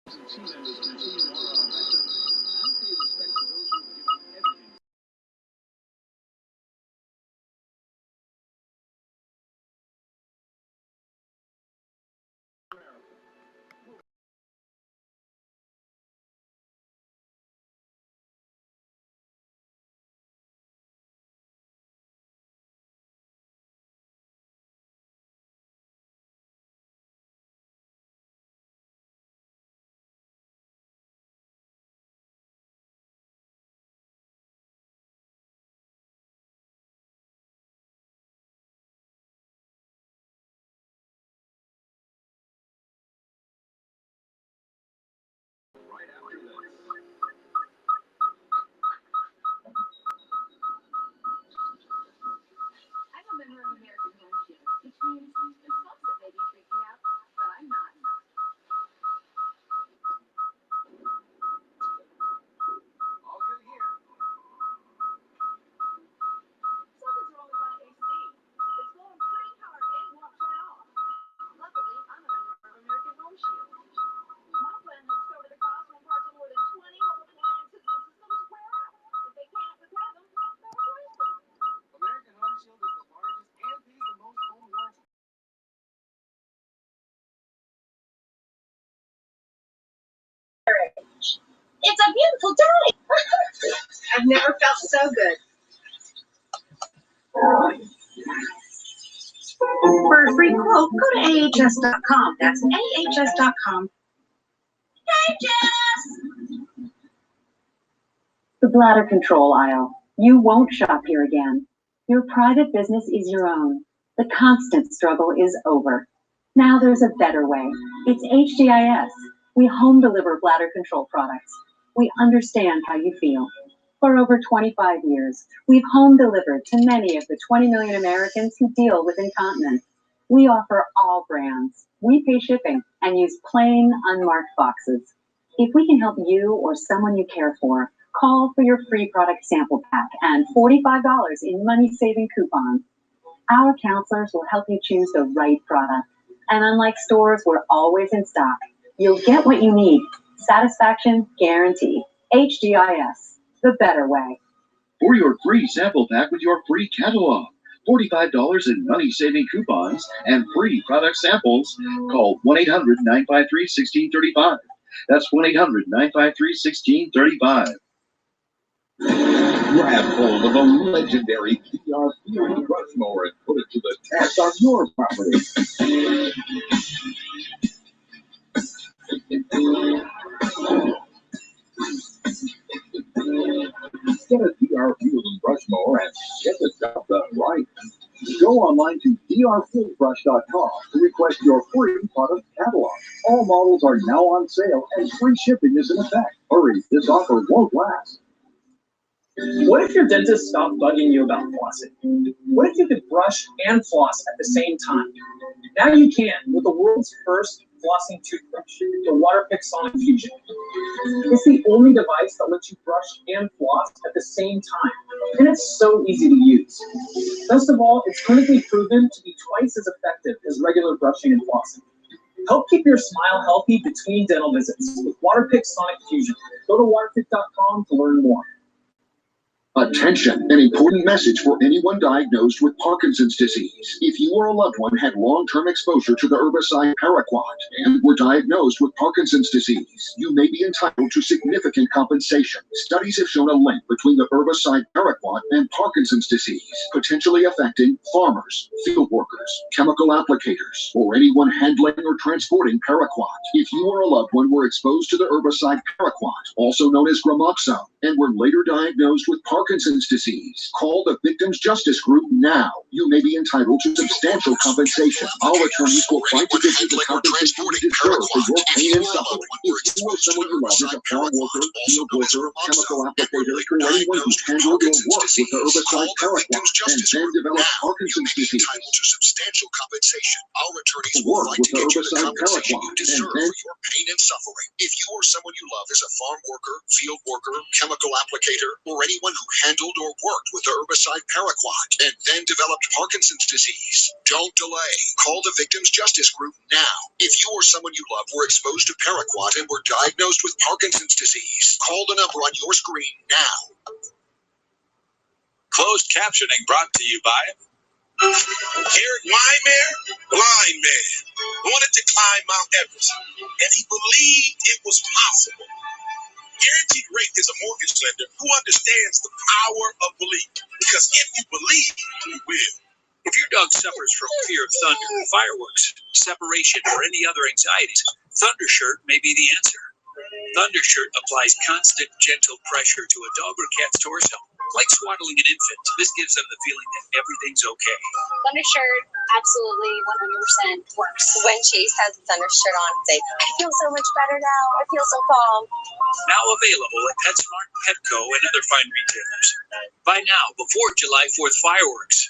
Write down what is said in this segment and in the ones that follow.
Team members continue to honor our veterans and pay respect to those who've given everything. Right after this. I'm a member of American Home Shield, which means this faucet may be freaking out, but I'm not. All good here. Something's wrong with my AC. It's blowing pretty hard and won't turn off. Luckily, I'm a member of American Home Shield. My plan helps cover the cost when parts of more than 20 home appliances and systems wear out. If they can't repair them, they'll replace them. American Home Shield is the largest and pays the most home warranty. It's a beautiful day. I've never felt so good. For a free quote, go to ahs.com. That's ahs.com. AHS! The bladder control aisle. You won't shop here again. Your private business is your own. The constant struggle is over. Now there's a better way. It's HDIS. We home deliver bladder control products. We understand how you feel. For over 25 years, we've home delivered to many of the 20 million Americans who deal with incontinence. We offer all brands. We pay shipping and use plain, unmarked boxes. If we can help you or someone you care for, call for your free product sample pack and $45 in money-saving coupons. Our counselors will help you choose the right product. And unlike stores, we're always in stock. You'll get what you need. Satisfaction guaranteed. HDIS, the better way. For your free sample pack with your free catalog, $45 in money-saving coupons, and free product samples, call 1-800-953-1635. That's 1-800-953-1635. Grab hold of a legendary PR Field brush mower and put it to the test on your property. Get a DR Field and brush mower and get the job done right. Go online to drfieldbrush.com to request your free product catalog. All models are now on sale and free shipping is in effect. Hurry, this offer won't last. What if your dentist stopped bugging you about flossing? What if you could brush and floss at the same time? Now you can with the world's first flossing toothbrush, the Waterpik Sonic Fusion. It's the only device that lets you brush and floss at the same time, and it's so easy to use. Best of all, it's clinically proven to be twice as effective as regular brushing and flossing. Help keep your smile healthy between dental visits with Waterpik Sonic Fusion. Go to waterpik.com to learn more. Attention, an important message for anyone diagnosed with Parkinson's disease. If you or a loved one had long-term exposure to the herbicide Paraquat and were diagnosed with Parkinson's disease, you may be entitled to significant compensation. Studies have shown a link between the herbicide Paraquat and Parkinson's disease, potentially affecting farmers, field workers, chemical applicators, or anyone handling or transporting Paraquat. If you or a loved one were exposed to the herbicide Paraquat, also known as Gramoxone, and were later diagnosed with Parkinson's disease, call the Victims Justice Group now. You may be entitled to substantial compensation. Our attorneys will fight to get you the compensation you deserve for your pain and suffering. If you or someone you love is a farm worker, field worker, chemical applicator, or anyone who handled or worked with the herbicide Paraquat and then developed Parkinson's disease, to substantial compensation. Our attorneys will fight to get you the compensation you deserve for your pain and suffering. If you or someone you love is a farm worker, field worker, chemical applicator, or anyone who handled or worked with the herbicide paraquat and then developed Parkinson's disease. Don't delay. Call the Victims Justice Group now. If you or someone you love were exposed to paraquat and were diagnosed with Parkinson's disease, call the number on your screen now. Closed captioning brought to you by Eric Wyman, blind man, wanted to climb Mount Everest, and he believed it was possible. Guaranteed Rate is a mortgage lender who understands the power of belief, because if you believe, you will. If your dog suffers from fear of thunder, fireworks, separation, or any other anxieties, Thundershirt may be the answer. Thundershirt applies constant, gentle pressure to a dog or cat's torso. Like swaddling an infant, this gives them the feeling that everything's okay. Thundershirt absolutely 100% works. When Chase has a Thundershirt on, it's like, I feel so much better now. I feel so calm. Now available at PetSmart, Petco, and other fine retailers. Buy now before July 4th fireworks.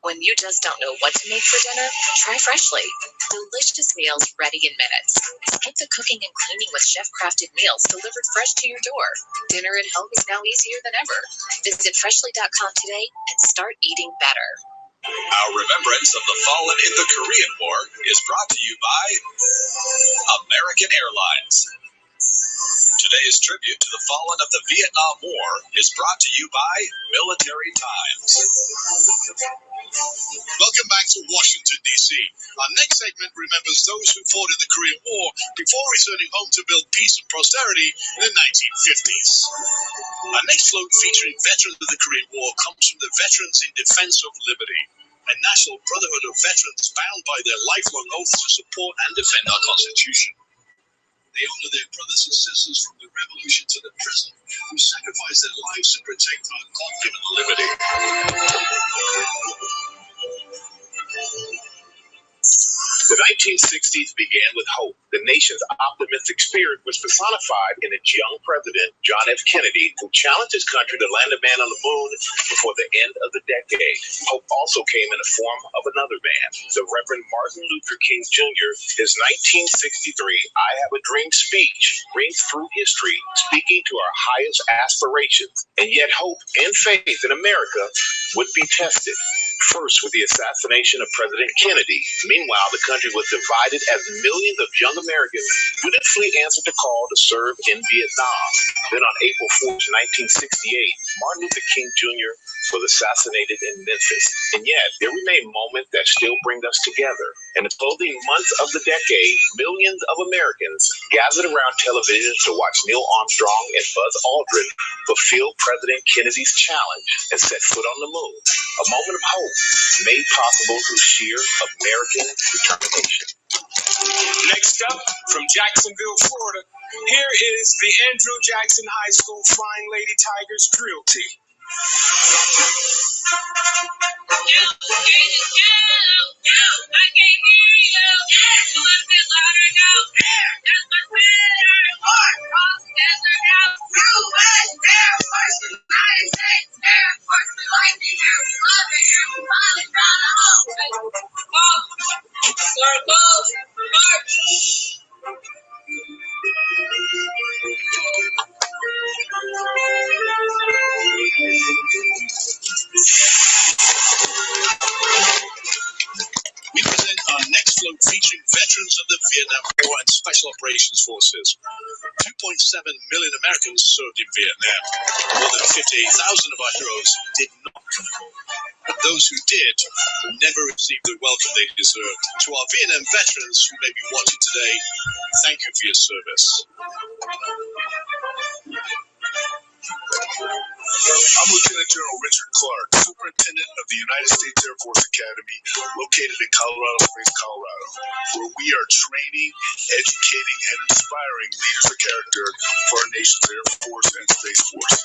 When you just don't know what to make for dinner, try Freshly. Delicious meals ready in minutes. Skip the cooking and cleaning with chef-crafted meals delivered fresh to your door. Dinner at home is now easier than ever. Visit Freshly.com today and start eating better. Our remembrance of the fallen in the Korean War is brought to you by American Airlines. Today's tribute to the fallen of the Vietnam War is brought to you by Military Times. Welcome back to Washington, D.C. Our next segment remembers those who fought in the Korean War before returning home to build peace and prosperity in the 1950s. Our next float featuring veterans of the Korean War comes from the Veterans in Defense of Liberty, a national brotherhood of veterans bound by their lifelong oaths to support and defend our Constitution. They honor their brothers and sisters from the revolution to the present who sacrificed their lives to protect our God-given liberty. The 1960s began with hope. The nation's optimistic spirit was personified in its young president, John F. Kennedy, who challenged his country to land a man on the moon before the end of the decade. Hope also came in the form of another man, the Reverend Martin Luther King Jr. His 1963 I Have a Dream speech rings through history, speaking to our highest aspirations. And yet hope and faith in America would be tested. First, with the assassination of President Kennedy. Meanwhile, the country was divided as millions of young Americans dutifully answered the call to serve in Vietnam. Then on April 4th, 1968, Martin Luther King Jr. was assassinated in Memphis. And yet, there remain moments that still bring us together. In the closing months of the decade, millions of Americans gathered around television to watch Neil Armstrong and Buzz Aldrin fulfill President Kennedy's challenge and set foot on the moon. A moment of hope made possible through sheer American determination. Next up, from Jacksonville, Florida, here is the Andrew Jackson High School Flying Lady Tigers drill team. We present our next float featuring veterans of the Vietnam War and Special Operations Forces. 2.7 million Americans served in Vietnam. More than 58,000 of our heroes did not. But those who did never received the welcome they deserved. To our Vietnam veterans who may be watching today, thank you for your service. I'm Lieutenant General Richard Clark, Superintendent of the United States Air Force Academy, located in Colorado Springs, Colorado, where we are training, educating, and inspiring leaders of character for our nation's Air Force and Space Force.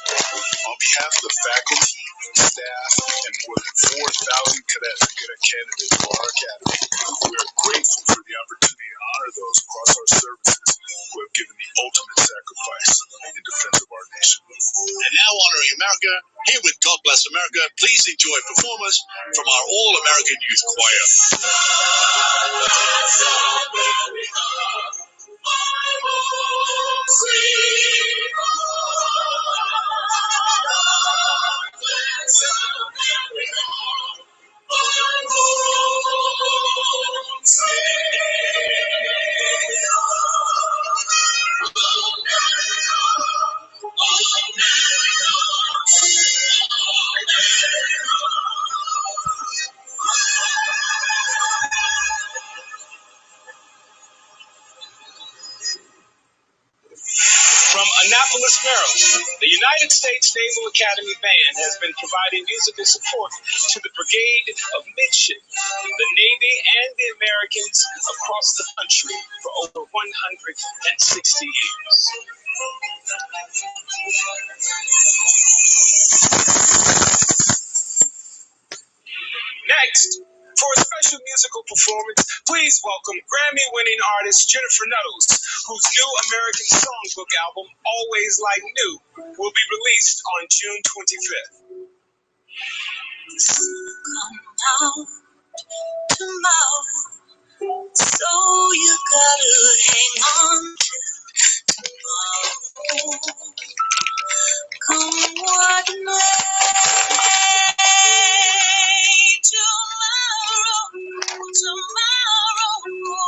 On behalf of the faculty, staff, and more than 4,000 cadets and cadet candidates for our academy, we are grateful for the opportunity to honor those across our services who have given the ultimate sacrifice in defense of our nation. And now honoring America, here with God Bless America, please enjoy performance from our All-American Youth Choir. Annapolis, Maryland, the United States Naval Academy Band has been providing musical support to the Brigade of Midship, the Navy, and the Americans across the country for over 160 years. Next, for a special musical performance, please welcome Grammy-winning artist Jennifer Knows, whose new American Songbook album, Always Like New, will be released on June 25th. Come out tomorrow, so you gotta hang on to tomorrow. Come what may, tomorrow,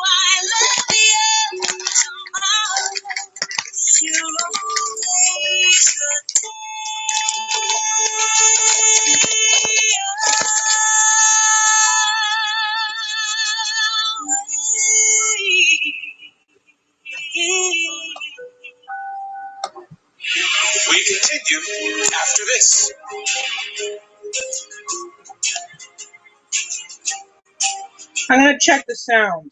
I love you. Tomorrow, you're always a We continue after this. I'm gonna check the sound.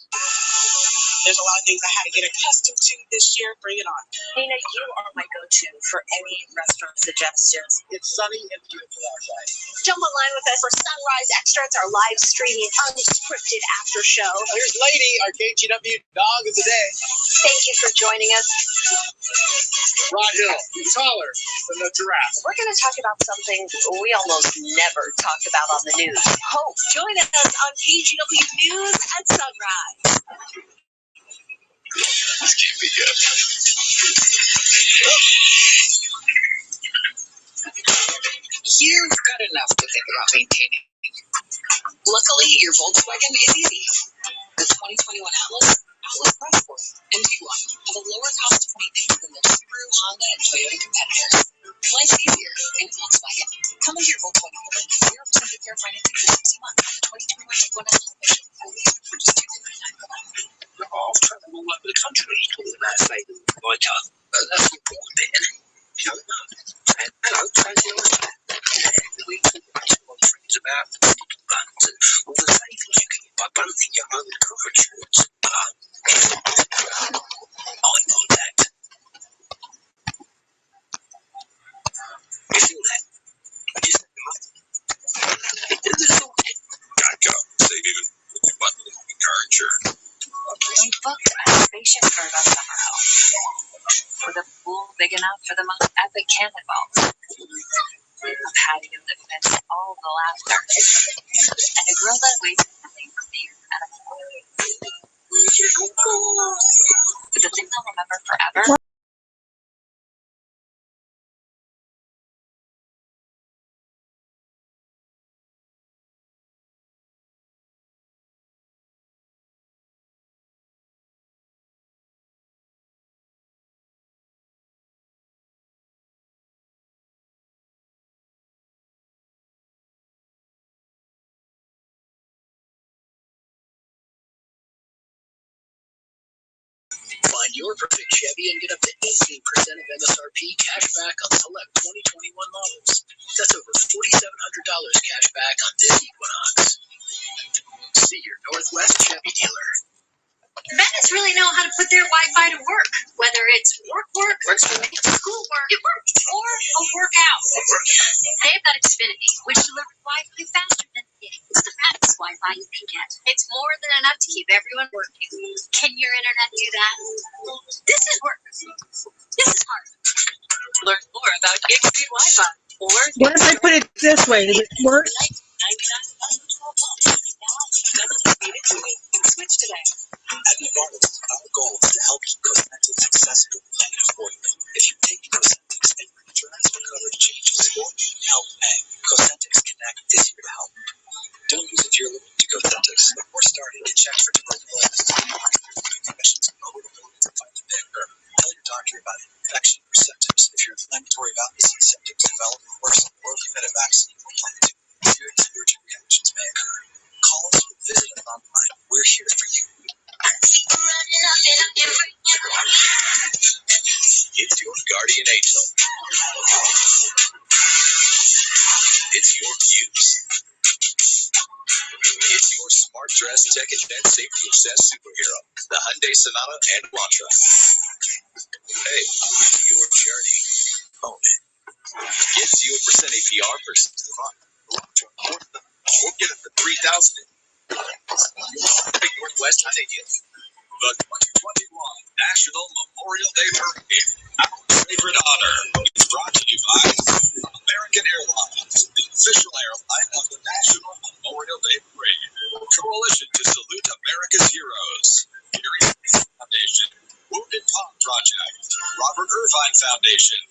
There's a lot of things I had to get accustomed to this year. Bring it on. Nina, you are my go-to for any restaurant suggestions. It's sunny and beautiful outside. Jump online with us for Sunrise Extra. It's our live streaming, unscripted after show. Here's Lady, our KGW dog of the day. Thank you for joining us. Rod Hill, he's taller than the giraffe. We're going to talk about something we almost never talk about on the news. Hope. Join us on KGW News at Sunrise. This can't be good. You've got enough to think about maintaining. Luckily, your Volkswagen is easy. The 2021 Atlas Passport, and Tiguan have a lower cost of maintenance than their Subaru, Honda, and Toyota competitors. Life's easier in Volkswagen. Come into your Volkswagen dealer and get 0% repair financing for 60 months. 2021 Tiguan Atlas Edition, for just $299 per month. I've travelled all over the country talking about saving my car. That's the important bit, isn't it? You don't know. And hello, Tracy, we talk to my friends about sticky buns and all the savings you can get by bundling your own car insurance. Eye contact. You feel that? Just a month. It doesn't sort it. Geico. Save even with your bundling your car insurance. You booked a spaceship for the summer home with a pool big enough for the most epic cannonballs, a patio that fits all the laughter, and a grill that waits nothing from you at a but the thing they'll remember forever. Find your perfect Chevy and get up to 18% of MSRP cash back on select 2021 models. That's over $4,700 cash back on this Equinox. See your Northwest Chevy dealer. Venice really know how to put their Wi-Fi to work. Whether it's work, Works for me. school work, it works, or a workout. They've got Xfinity, which delivers Wi-Fi faster than anything. It's the fastest Wi-Fi you can get. It's more than enough to keep everyone working. Can your internet do that? This is work. This is hard. Learn more about gig speed Wi-Fi. Or What if I put it this way? Does it work? Switch today. At Novartis, our goal is to help keep Cosentyx accessible and affordable. If you take Cosentyx and your insurance or coverage changes or need help paying, Cosentyx Connect is here to help. Don't use it if you're looking to Cosentyx before starting to check for tuberculosis. Infections and vulnerability to fight the bigger. Tell your doctor about infection or symptoms if your inflammatory bowel disease symptoms develop or worsen or if you've had a vaccine or plan to. Serious allergic reactions may occur. It's your smart dress, tech and safety obsessed superhero, the Hyundai Sonata and Elantra. Hey, your journey. Own it. Get 0% APR versus the month. Elantra. Or get it for $3,000. Big Northwest Hyundai deal. The 2021 National Memorial Day Parade. Our favorite honor is brought to you by American Airlines, the official airline of the National Memorial Day Parade. Coalition to salute America's heroes. Gary Foundation. Wounded Tom Project. Robert Irvine Foundation.